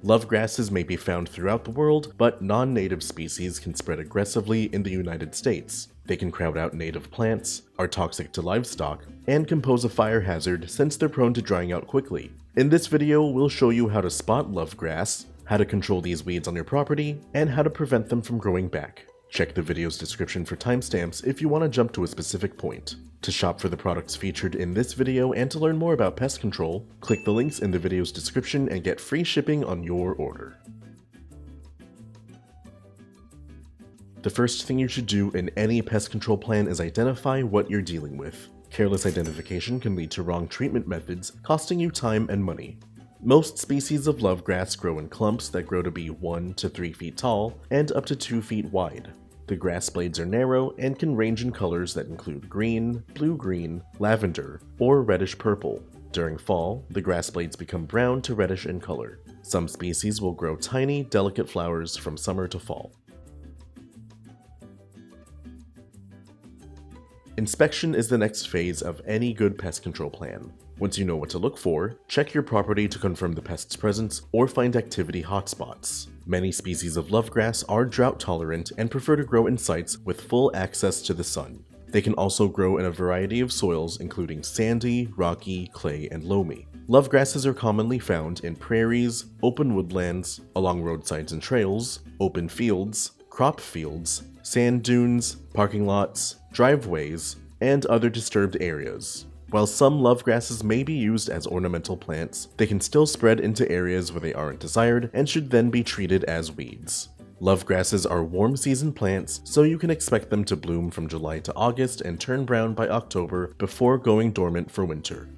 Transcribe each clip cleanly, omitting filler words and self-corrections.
Lovegrasses may be found throughout the world, but non-native species can spread aggressively in the United States. They can crowd out native plants, are toxic to livestock, and can pose a fire hazard since they're prone to drying out quickly. In this video, we'll show you how to spot lovegrass, how to control these weeds on your property, and how to prevent them from growing back. Check the video's description for timestamps if you want to jump to a specific point. To shop for the products featured in this video and to learn more about pest control, click the links in the video's description and get free shipping on your order. The first thing you should do in any pest control plan is identify what you're dealing with. Careless identification can lead to wrong treatment methods, costing you time and money. Most species of lovegrass grow in clumps that grow to be 1 to 3 feet tall and up to 2 feet wide. The grass blades are narrow and can range in colors that include green, blue-green, lavender, or reddish-purple. During fall, the grass blades become brown to reddish in color. Some species will grow tiny, delicate flowers from summer to fall. Inspection is the next phase of any good pest control plan. Once you know what to look for, check your property to confirm the pest's presence or find activity hotspots. Many species of lovegrass are drought tolerant and prefer to grow in sites with full access to the sun. They can also grow in a variety of soils including sandy, rocky, clay, and loamy. Lovegrasses are commonly found in prairies, open woodlands, along roadsides and trails, open fields, crop fields, sand dunes, parking lots, driveways, and other disturbed areas. While some lovegrasses may be used as ornamental plants, they can still spread into areas where they aren't desired and should then be treated as weeds. Lovegrasses are warm season plants, so you can expect them to bloom from July to August and turn brown by October before going dormant for winter.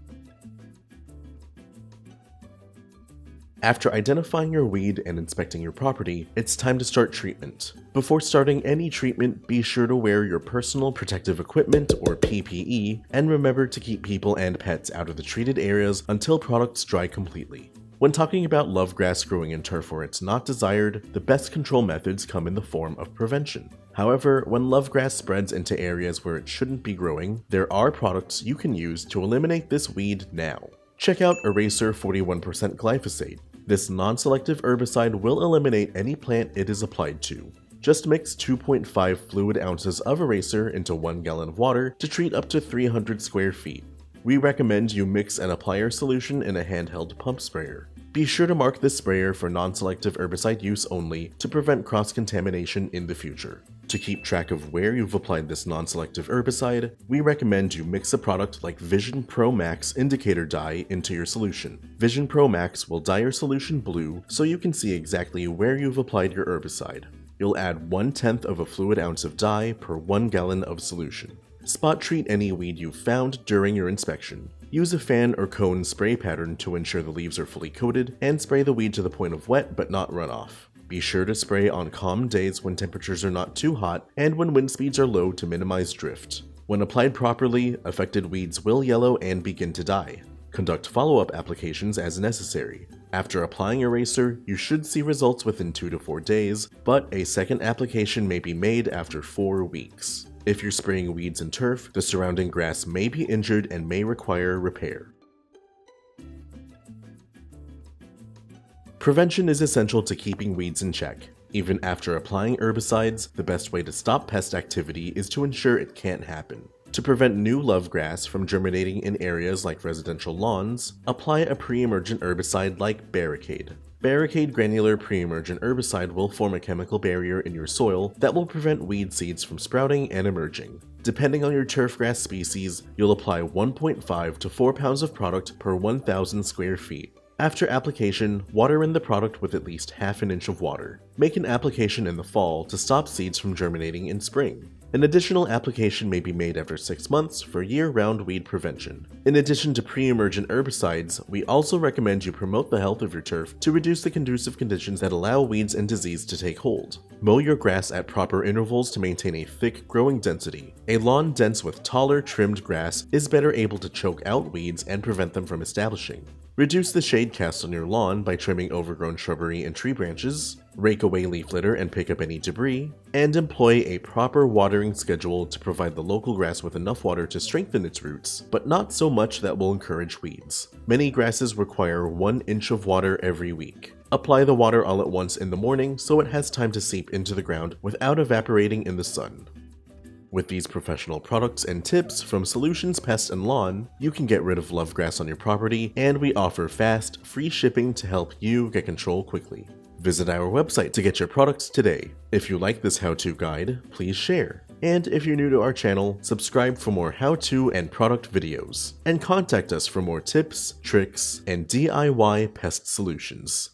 After identifying your weed and inspecting your property, it's time to start treatment. Before starting any treatment, be sure to wear your personal protective equipment or PPE, and remember to keep people and pets out of the treated areas until products dry completely. When talking about lovegrass growing in turf where it's not desired, the best control methods come in the form of prevention. However, when lovegrass spreads into areas where it shouldn't be growing, there are products you can use to eliminate this weed now. Check out Eraser 41% Glyphosate. This non-selective herbicide will eliminate any plant it is applied to. Just mix 2.5 fluid ounces of Eraser into 1 gallon of water to treat up to 300 square feet. We recommend you mix and apply your solution in a handheld pump sprayer. Be sure to mark this sprayer for non-selective herbicide use only to prevent cross-contamination in the future. To keep track of where you've applied this non-selective herbicide, we recommend you mix a product like Vision Pro Max indicator dye into your solution. Vision Pro Max will dye your solution blue so you can see exactly where you've applied your herbicide. You'll add 1/10 of a fluid ounce of dye per 1 gallon of solution. Spot treat any weed you've found during your inspection. Use a fan or cone spray pattern to ensure the leaves are fully coated, and spray the weed to the point of wet but not runoff. Be sure to spray on calm days when temperatures are not too hot and when wind speeds are low to minimize drift. When applied properly, affected weeds will yellow and begin to die. Conduct follow-up applications as necessary. After applying Eraser, you should see results within 2 to 4 days, but a second application may be made after 4 weeks. If you're spraying weeds and turf, the surrounding grass may be injured and may require repair. Prevention is essential to keeping weeds in check. Even after applying herbicides, the best way to stop pest activity is to ensure it can't happen. To prevent new lovegrass from germinating in areas like residential lawns, apply a pre-emergent herbicide like Barricade. Barricade granular pre-emergent herbicide will form a chemical barrier in your soil that will prevent weed seeds from sprouting and emerging. Depending on your turfgrass species, you'll apply 1.5 to 4 pounds of product per 1,000 square feet. After application, water in the product with at least ½ an inch of water. Make an application in the fall to stop seeds from germinating in spring. An additional application may be made after 6 months for year-round weed prevention. In addition to pre-emergent herbicides, we also recommend you promote the health of your turf to reduce the conducive conditions that allow weeds and disease to take hold. Mow your grass at proper intervals to maintain a thick growing density. A lawn dense with taller, trimmed grass is better able to choke out weeds and prevent them from establishing. Reduce the shade cast on your lawn by trimming overgrown shrubbery and tree branches, rake away leaf litter and pick up any debris, and employ a proper watering schedule to provide the local grass with enough water to strengthen its roots, but not so much that will encourage weeds. Many grasses require 1 inch of water every week. Apply the water all at once in the morning so it has time to seep into the ground without evaporating in the sun. With these professional products and tips from Solutions Pest and Lawn, you can get rid of lovegrass on your property, and we offer fast, free shipping to help you get control quickly. Visit our website to get your products today. If you like this how-to guide, please share. And if you're new to our channel, subscribe for more how-to and product videos. And contact us for more tips, tricks, and DIY pest solutions.